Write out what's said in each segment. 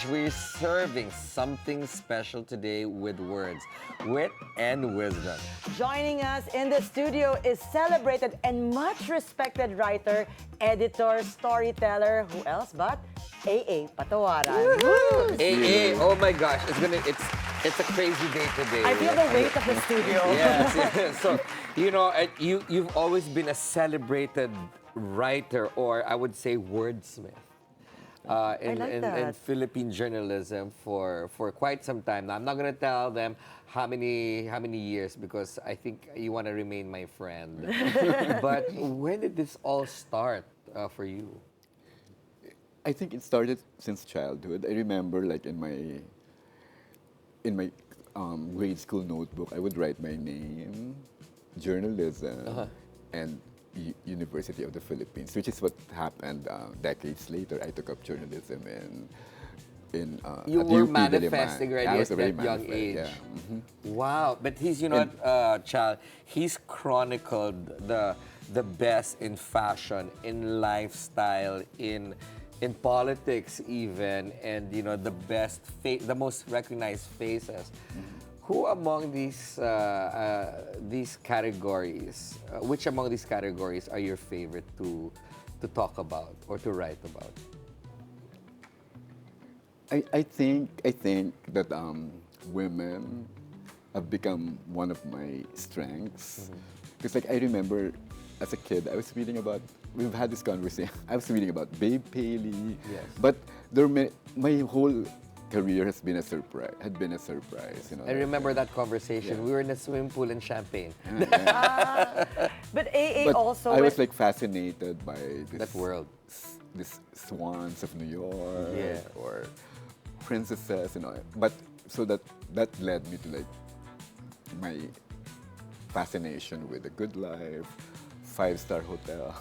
We're serving something special today with words, wit, and wisdom. Joining us in the studio is celebrated and much respected writer, editor, storyteller, who else but AA Patawaran. Woo! AA, oh my gosh, it's a crazy day today. I feel the weight of the studio. Yes, yes. So, you've always been a celebrated writer, or I would say wordsmith. In, like in, that. in Philippine journalism for quite some time now. I'm not gonna tell them how many years because I think you want to remain my friend. But when did this all start for you? I think it started since childhood. I remember, like in my grade school notebook, I would write my name, journalism, and University of the Philippines, which is what happened decades later. I took up journalism You at were UP manifesting Diliman. already I was at already that young manifest, age. yeah. Wow, but he's child. He's chronicled the best in fashion, in lifestyle, in politics even, and the best the most recognized faces. Who among these categories? Which among these categories are your favorite to talk about or to write about? I think that women have become one of my strengths. Because like I remember as a kid, I was reading about. We've had this conversation. I was reading about Babe Paley. Yes. But my whole career has been a surprise. Had been a surprise. I remember that conversation. Yeah. We were in a swimming pool in Champagne. But AA But also... I was like fascinated by That world. This swans of New York Yeah. or princesses, But so that led me to like my fascination with the good life, five-star hotels,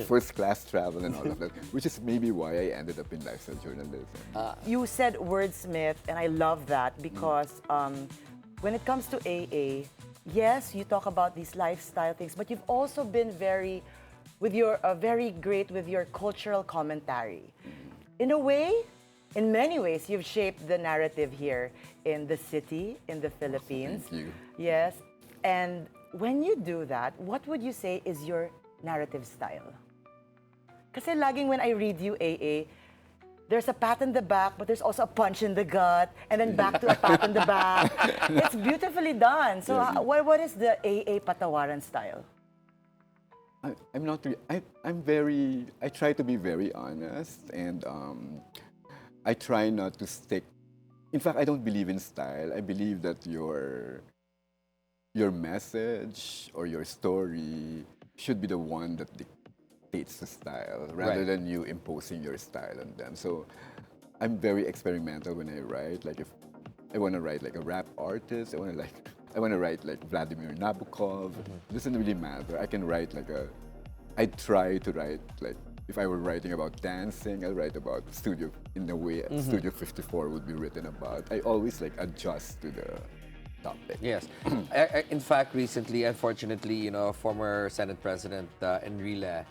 first-class travel, and all of that, which is maybe why I ended up in lifestyle journalism. You said wordsmith, and I love that because when it comes to AA, yes, you talk about these lifestyle things, but you've also been very great with your cultural commentary. In a way, in many ways, you've shaped the narrative here in the city, in the Philippines. Thank you. Yes, and when you do that, what would you say is your narrative style? Kasi laging when I read you, AA, there's a pat in the back, but there's also a punch in the gut, and then back to a pat in the back. It's beautifully done. So what is the AA Patawaran style? I'm not really, I'm very, I try to be very honest and I try not to stick. In fact, I don't believe in style. I believe that your message or your story should be the one that dictates the style rather Right. than you imposing your style on them. So I'm very experimental when I write. Like if I want to write like a rap artist, I want to write like Vladimir Nabokov. It doesn't really matter. I can write I try to write like, if I were writing about dancing, I'll write about studio in the way Studio 54 would be written about. I always like adjust to the topic. Yes. In fact, recently, unfortunately, former Senate President Enrile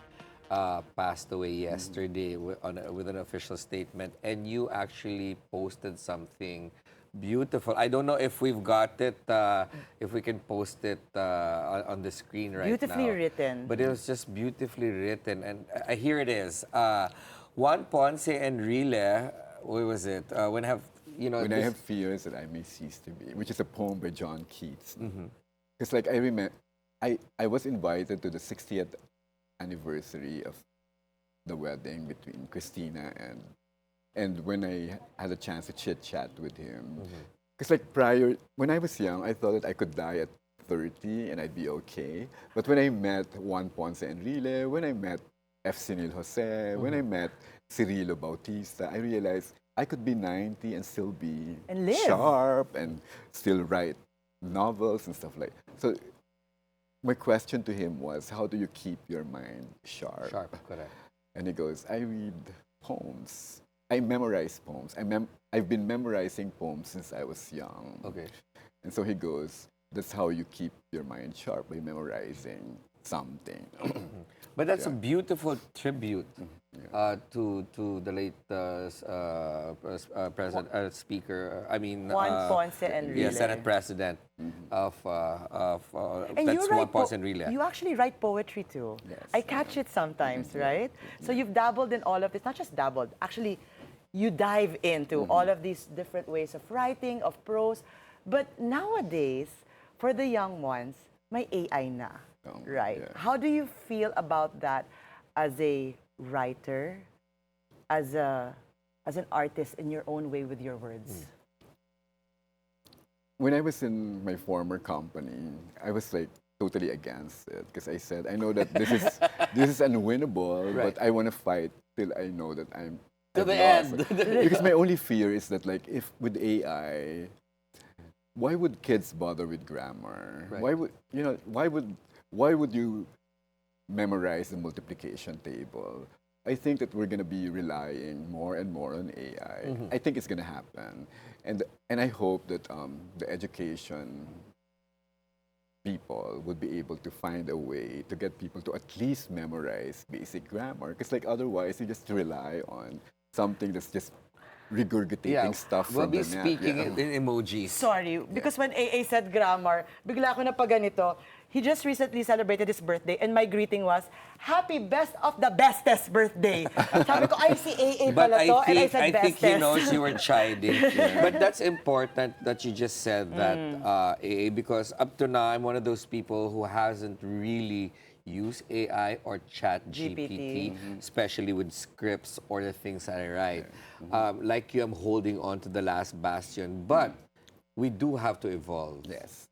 passed away yesterday with an official statement, and you actually posted something beautiful. I don't know if we've got it, if we can post it on the screen right Beautifully now. written. But it was just beautifully written, and here it is. Juan Ponce Enrile, where was it? When I have, When I this- have fears that I may cease to be, which is a poem by John Keats. Because like I remember, I was invited to the 60th anniversary of the wedding between Christina and when I had a chance to chit chat with him. Because like when I was young, I thought that I could die at 30 and I'd be okay. But when I met Juan Ponce Enrile, when I met F. Cignal Jose, when I met Cirilo Bautista, I realized I could be 90 and still be And live. sharp and still write novels and stuff like. So my question to him was, how do you keep your mind sharp? Sharp, correct. And he goes, I read poems. I memorize poems. I've been memorizing poems since I was young. Okay. And so he goes, that's how you keep your mind sharp, by memorizing something. But that's a beautiful tribute to the late president, speaker. I mean, Juan Ponce Enrile. Senate President of And that's you Juan write Ponce Enrile. you actually write poetry too. Yes. I catch it sometimes, right? So you've dabbled in all of this, not just dabbled, actually you dive into all of these different ways of writing, of prose. But nowadays, for the young ones, may AI na, right? Yeah. How do you feel about that as a writer, as an artist in your own way with your words? When I was in my former company, I was like totally against it because I said, I know that this is unwinnable, Right. but I want to fight till I know that To I've the lost. end. Because my only fear is that like if with AI, why would kids bother with grammar? Right. Why would you memorize the multiplication table? I think that we're going to be relying more and more on AI. I think it's going to happen. And I hope that the education people would be able to find a way to get people to at least memorize basic grammar. Because like otherwise, you just rely on something that's just regurgitating stuff We'll from be the net. speaking Yeah. in emojis. Sorry, because when AA said grammar, bigla ako na pa ganito. He just recently celebrated his birthday and my greeting was, Happy best of the bestest birthday. Sabi ko, ay si AA But pala to, and I said I think bestest. he knows you were chiding. But that's important that you just said that, AA, because up to now, I'm one of those people who hasn't really used AI or chat GPT, especially with scripts or the things that I write. Like you, I'm holding on to the last bastion, but we do have to evolve. Yes.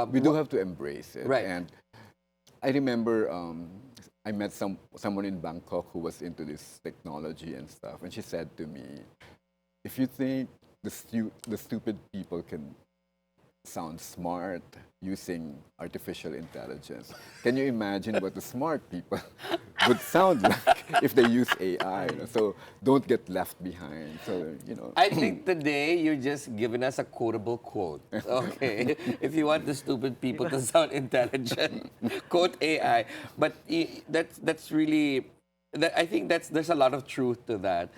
We do have to embrace it. Right. And I remember I met someone in Bangkok who was into this technology and stuff, and she said to me, if you think the stupid people can sound smart using artificial intelligence, can you imagine what the smart people would sound like if they use AI? So don't get left behind. So, I think today you're just giving us a quotable quote. Okay, if you want the stupid people to sound intelligent, quote AI. But that's really, I think there's a lot of truth to that.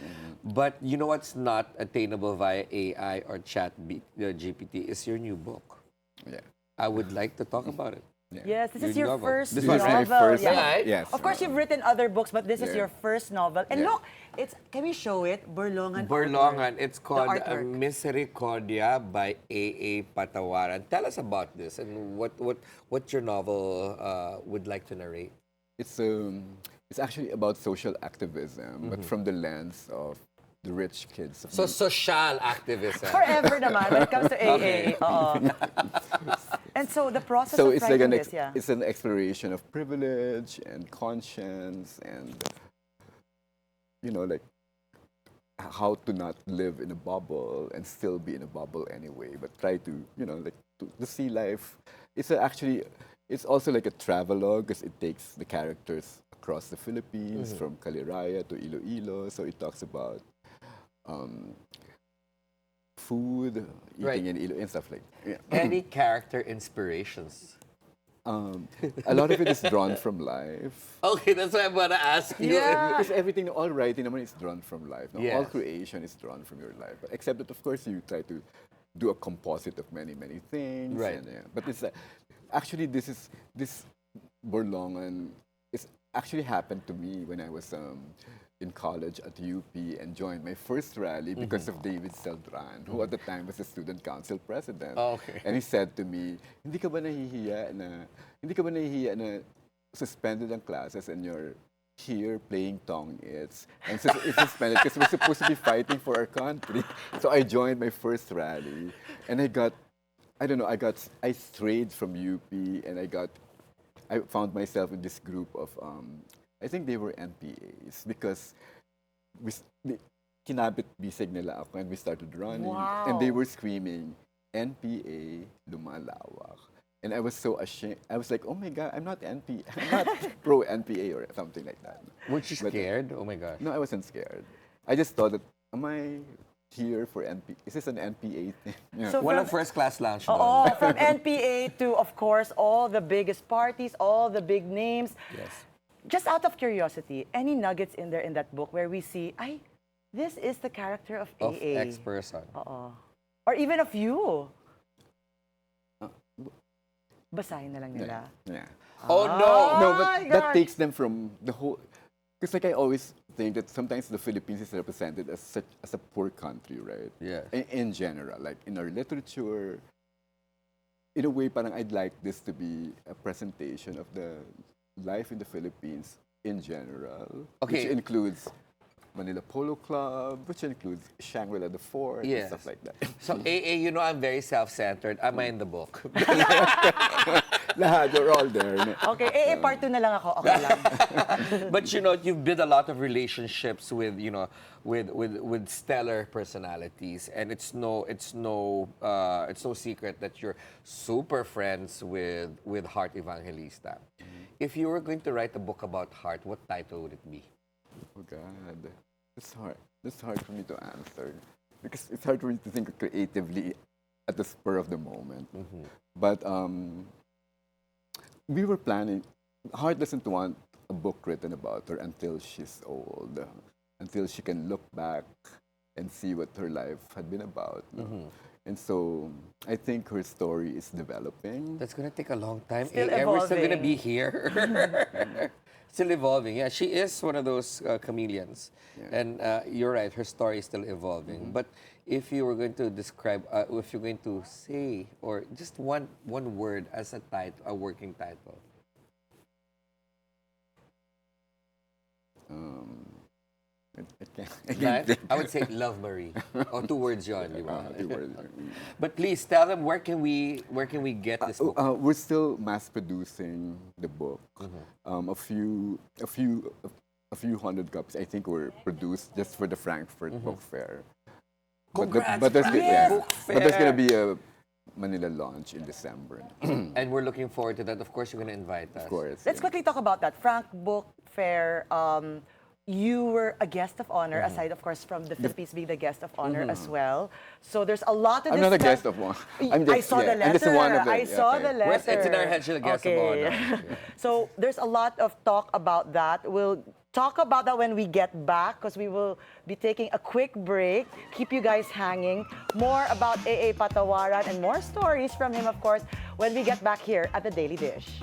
But you know what's not attainable via AI or GPT is your new book. yeah. I would like to talk about it. Yes, this is Your your novel. first This This is is my novel. first. yeah. Right? Yes. Of course, you've written other books, but this is Yeah. your first novel. And Yeah. look, can we show it? Burlongan. Burlongan. It's called artwork. Misericordia by AA Patawaran. Tell us about this and what your novel would like to narrate. It's actually about social activism, but from the lens of the rich kids. So social activism. Forever naman when it comes to AA. Okay. Oo. And so the process So of it's like writing this, yeah. it's an exploration of privilege and conscience and like how to not live in a bubble and still be in a bubble anyway, but try to like to see life. It's also like a travelogue because it takes the characters across the Philippines from Caliraya to Iloilo. So it talks about food, eating Right. in Iloilo and stuff like that. Any character inspirations? A lot of it is drawn from life. Okay, that's what I'm gonna ask you. Yeah. Because everything, all writing naman is drawn from life. No? All Yes. creation is drawn from your life. Except that, of course, you try to do a composite of many, many things. Right. And, but it's actually, this Borlongan is actually happened to me when I was in college at UP and joined my first rally because of David Celdran, who at the time was the student council president. Oh, okay. And he said to me, hindi ka ba nahihiya na suspended ang classes and you're here playing tong-its? And so it's suspended because we're supposed to be fighting for our country. So I joined my first rally and I strayed from UP and I found myself in this group of, I think they were NPAs because kinabit bisig nila ako and we started running. Wow. And they were screaming, NPA lumalawak. And I was so ashamed. I was like, oh my God, I'm not pro-NPA or something like that. Weren't you But, scared? Oh my gosh. No, I wasn't scared. I just thought that, here for NP. Is this an NPA thing? Yeah. So Walang from- first-class lunch Oo, doon. from NPA to, of course, all the biggest parties, all the big names. Yes. Just out of curiosity, any nuggets in there in that book where we see, ay, this is the character of Of AA. X-person. Oo. Or even of you. Basahin na lang nila. Yeah. Oh, no! No, my but that gosh. takes them from the whole. Because like I always think that sometimes the Philippines is represented as a poor country, right? Yeah. In general, like in our literature, in a way, parang I'd like this to be a presentation of the life in the Philippines in general, which Okay. includes Manila Polo Club, which includes Shangri-La the Fort, Yes. and stuff like that. So, AA, you know I'm very self-centered. Am I in the book? Lahat, you're all there. No? Okay, AA part 2 na lang ako. Okay lang. But you know, you've built a lot of relationships with, you know, with stellar personalities, and it's no secret that you're super friends with Heart Evangelista. If you were going to write a book about Heart, what title would it be? Oh God, it's hard. It's hard for me to answer because it's hard for me to think creatively at the spur of the moment. But we were planning. Heart doesn't want a book written about her until she's old, until she can look back and see what her life had been about. No? And so I think her story is developing. That's gonna take a long time. Still AA, we're still gonna evolving. be here. Still evolving. Yeah, she is one of those chameleons, Yeah. and you're right. Her story is still evolving. But if you were going to describe, if you're going to say, or just one word as a title, a working title. I can't think. I would say Love Marie. Or 2 words yon, di ba? Two words. But please tell them where can we get this book? We're still mass producing the book. A few hundred copies, I think, were produced just for the Frankfurt Book Fair. Congrats, but there's Frankfurt Book but there's Fair. gonna be a Manila launch in December. And we're looking forward to that. Of course, you're gonna invite us. Of course. Let's yeah. quickly talk about that. Frank Book Fair, you were a guest of honor, aside, of course, from the Philippines being the guest of honor as well. So there's a lot to I'm discuss. not a guest of one. I'm I just, saw the I'm just one letter. of the, I saw the letter. Well, it's in our head, she's a guest of honor. Yeah. So there's a lot of talk about that. We'll talk about that when we get back, because we will be taking a quick break. Keep you guys hanging. More about AA Patawaran and more stories from him, of course, when we get back here at the Daily Dish.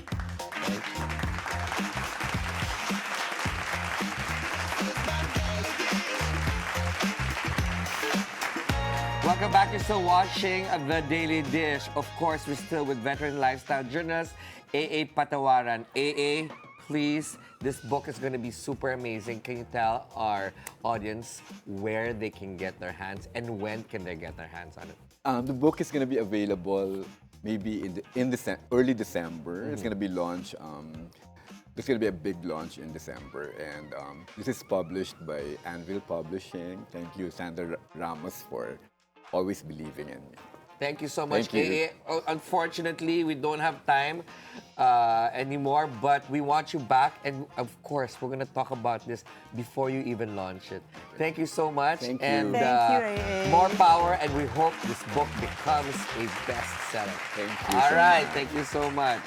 Welcome back. You're still watching The Daily Dish. Of course, we're still with veteran lifestyle journalist AA Patawaran. AA, please, this book is going to be super amazing. Can you tell our audience where they can get their hands and when can they get their hands on it? The book is going to be available maybe in early December. It's going to be launched. There's going to be a big launch in December, and this is published by Anvil Publishing. Thank you, Sandra Ramos, for always believing in me. Thank you so much, Thank you. AA. Oh, unfortunately, we don't have time anymore, but we want you back. And of course, we're going to talk about this before you even launch it. Thank you so much. Thank you. And Thank you, AA. more power, and we hope this book becomes a bestseller. Thank you All so right, much. thank you so much.